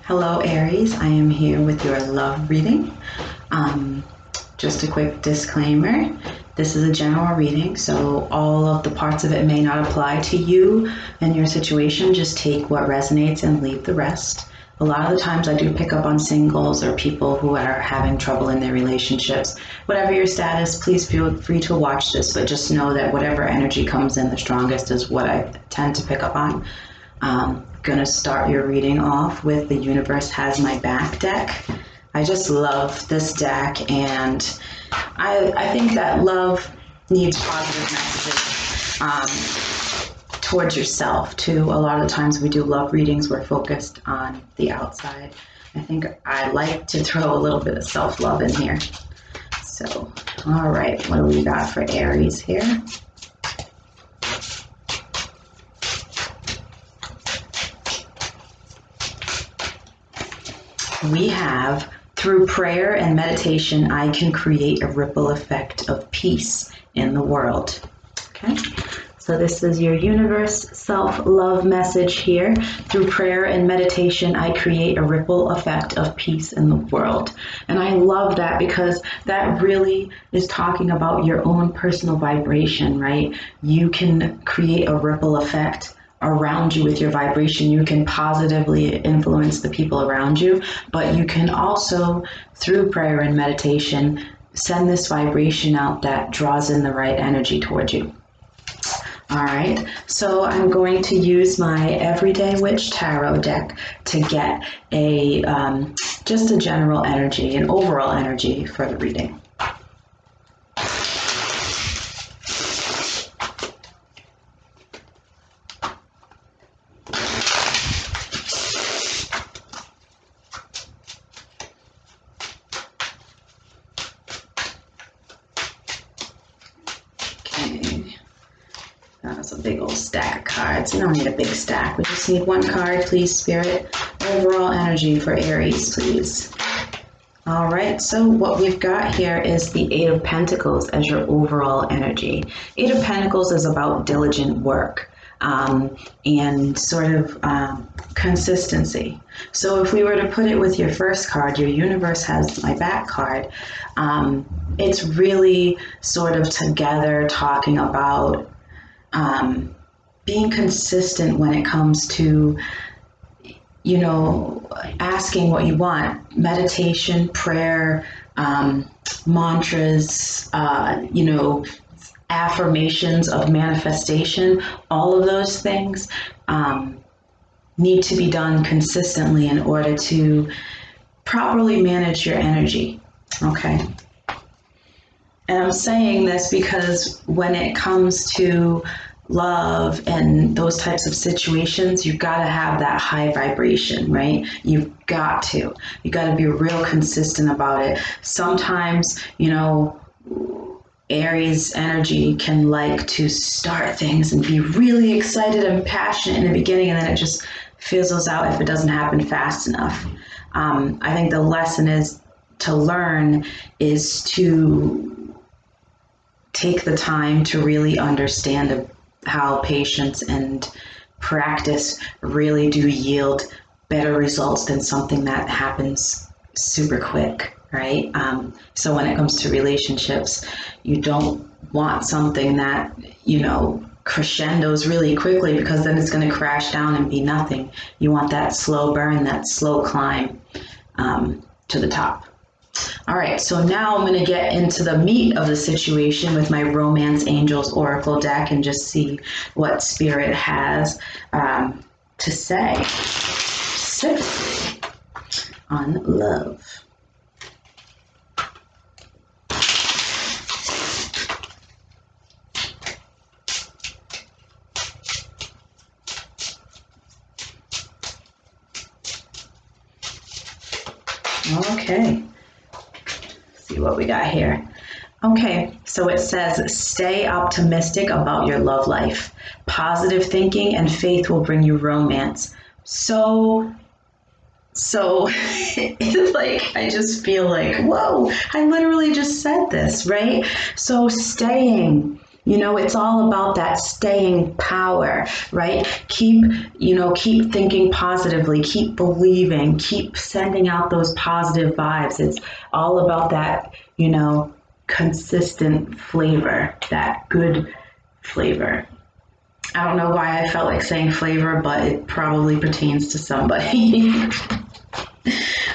Hello, Aries. I am here with your love reading. Just a quick disclaimer. This is a general reading, so all of the parts of it may not apply to you and your situation. Just take what resonates and leave the rest. A lot of the times I do pick up on singles or people who are having trouble in their relationships. Whatever your status, please feel free to watch this, but just know that whatever energy comes in the strongest is what I tend to pick up on. Gonna start your reading off with the Universe Has My Back deck. I just love this deck, and I think that love needs positive messages towards yourself too. A lot of the times we do love readings, we're focused on the outside. I think I like to throw a little bit of self-love in here. So, all right, what do we got for Aries here? We have, through prayer and meditation, I can create a ripple effect of peace in the world. Okay, so this is your universe self-love message here. Through prayer and meditation, I create a ripple effect of peace in the world. And I love that because that really is talking about your own personal vibration, right? You can create a ripple effect around you with your vibration. You can positively influence the people around you, but you can also, through prayer and meditation, send this vibration out that draws in the right energy towards you. All right, so I'm going to use my Everyday Witch Tarot deck to get a just a general energy, an overall energy for the reading. That's a big old stack of cards. We don't need a big stack. We just need one card, please, Spirit. Overall energy for Aries, please. All right, so what we've got here is the Eight of Pentacles as your overall energy. Eight of Pentacles is about diligent work and sort of consistency. So if we were to put it with your first card, your Universe Has My Back card, it's really sort of together talking about being consistent when it comes to, you know, asking what you want. Meditation, prayer, mantras, you know, affirmations of manifestation, all of those things need to be done consistently in order to properly manage your energy, okay? And I'm saying this because when it comes to love and those types of situations, you've got to have that high vibration, right? You've got to. You got to be real consistent about it. Sometimes, you know, Aries energy can like to start things and be really excited and passionate in the beginning, and then it just fizzles out if it doesn't happen fast enough. I think the lesson is to learn is to take the time to really understand how patience and practice really do yield better results than something that happens super quick, right? So when it comes to relationships, you don't want something that, you know, crescendos really quickly, because then it's going to crash down and be nothing. You want that slow burn, that slow climb to the top. All right, so now I'm going to get into the meat of the situation with my Romance Angels Oracle deck and just see what Spirit has to say specifically on love. Okay. See what we got here. Okay, so it says, stay optimistic about your love life. Positive thinking and faith will bring you romance. So it's like, I just feel like, whoa, I literally just said this, right? So staying You know, it's all about that staying power, right? Keep thinking positively, keep believing, keep sending out those positive vibes. It's all about that, consistent flavor, that good flavor. I don't know why I felt like saying flavor, but it probably pertains to somebody.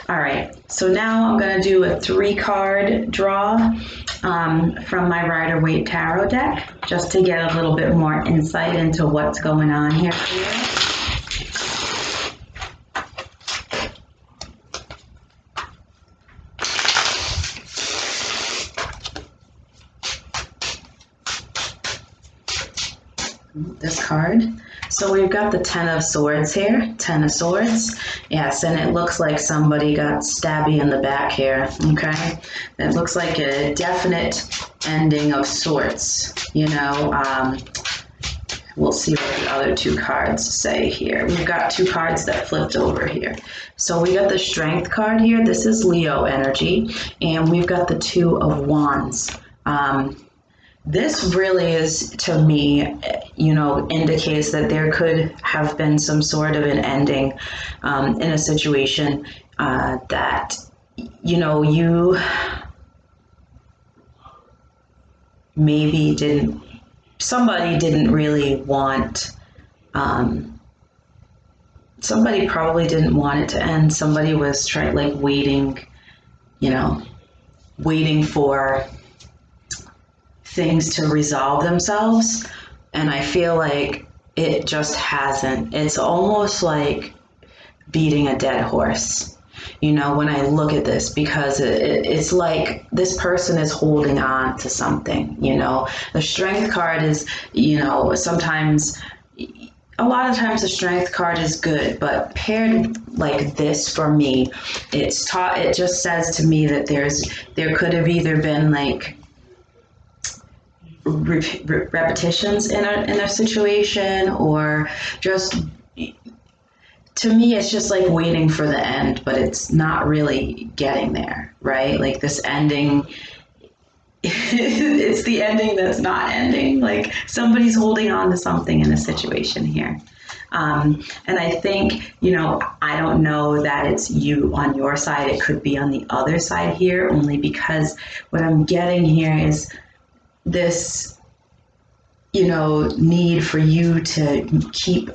All right, so now I'm going to do a 3-card draw from my Rider-Waite Tarot deck, just to get a little bit more insight into what's going on here for you. This card. So we've got the Ten of Swords here, Ten of Swords. Yes, and it looks like somebody got stabby in the back here, okay? It looks like a definite ending of sorts, We'll see what the other 2 cards say here. We've got 2 cards that flipped over here. So we got the Strength card here. This is Leo energy, and we've got the 2 of Wands. This really is, to me, indicates that there could have been some sort of an ending in a situation that, you maybe somebody didn't really want, somebody probably didn't want it to end. Somebody was waiting for things to resolve themselves, and I feel like it just hasn't. It's almost like beating a dead horse, when I look at this, because it's like this person is holding on to something. The Strength card is, sometimes, a lot of times the Strength card is good, but paired like this, for me, it just says to me that there could have either been repetitions in a situation, or just, to me, it's just like waiting for the end, but it's not really getting there, right? Like this ending, it's the ending that's not ending. Like somebody's holding on to something in a situation here. And I think, I don't know that it's you on your side. It could be on the other side here, only because what I'm getting here is this, need for you to keep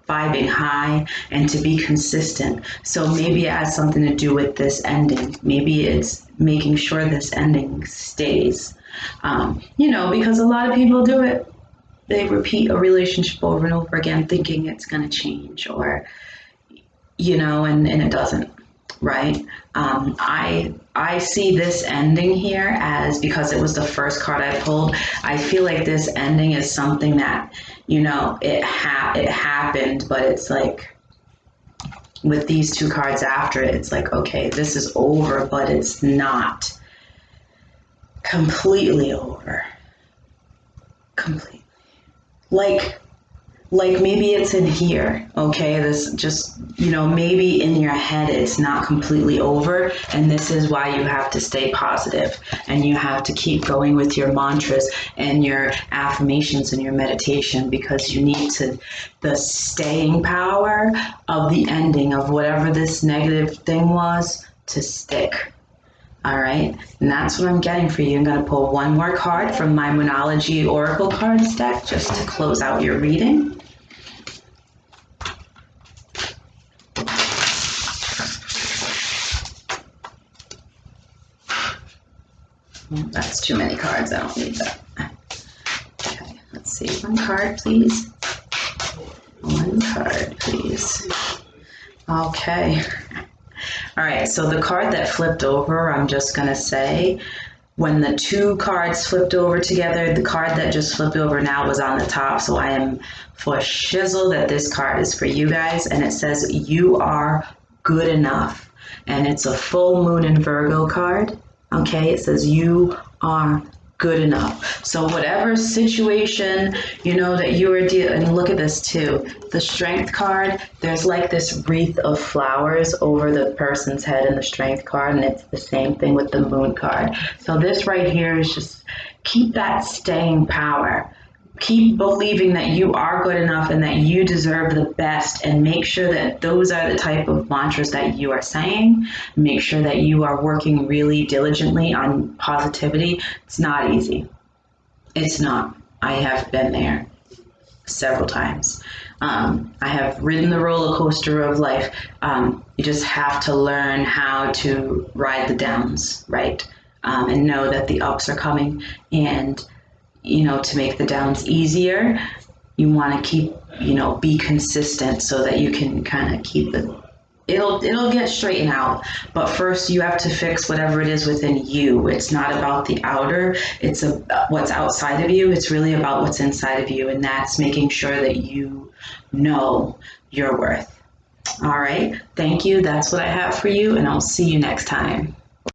vibing high and to be consistent. So maybe it has something to do with this ending. Maybe it's making sure this ending stays. Because a lot of people do it. They repeat a relationship over and over again, thinking it's going to change, or, and it doesn't. Right? I see this ending here as, because it was the first card I pulled, I feel like this ending is something that, it happened, but it's like, with these 2 cards after it, it's like, okay, this is over, but it's not completely over. Completely. Like maybe it's in here, okay? This just, maybe in your head it's not completely over, and this is why you have to stay positive, and you have to keep going with your mantras and your affirmations and your meditation, because you need the staying power of the ending of whatever this negative thing was to stick. All right, and that's what I'm getting for you. I'm going to pull one more card from my Moonology Oracle cards deck just to close out your reading. That's too many cards. I don't need that. Okay, let's see. One card, please. One card, please. Okay. All right, so the card that flipped over, I'm just going to say, when the 2 cards flipped over together, the card that just flipped over now was on the top, so I am for shizzle that this card is for you guys, and it says, you are good enough, and it's a full moon in Virgo card. Okay, it says you are good enough. So whatever situation, that you are dealing, and look at this too, the strength card, there's like this wreath of flowers over the person's head in the strength card, and it's the same thing with the moon card. So this right here is just keep that staying power. Keep believing that you are good enough and that you deserve the best, and make sure that those are the type of mantras that you are saying. Make sure that you are working really diligently on positivity. It's not easy. It's not. I have been there several times. I have ridden the roller coaster of life. You just have to learn how to ride the downs, right? And know that the ups are coming. And to make the downs easier, you want to keep, be consistent so that you can kind of keep it. It'll get straightened out, but first you have to fix whatever it is within you. It's not about the outer, it's what's outside of you. It's really about what's inside of you, and that's making sure that you know your worth. All right, thank you. That's what I have for you, and I'll see you next time.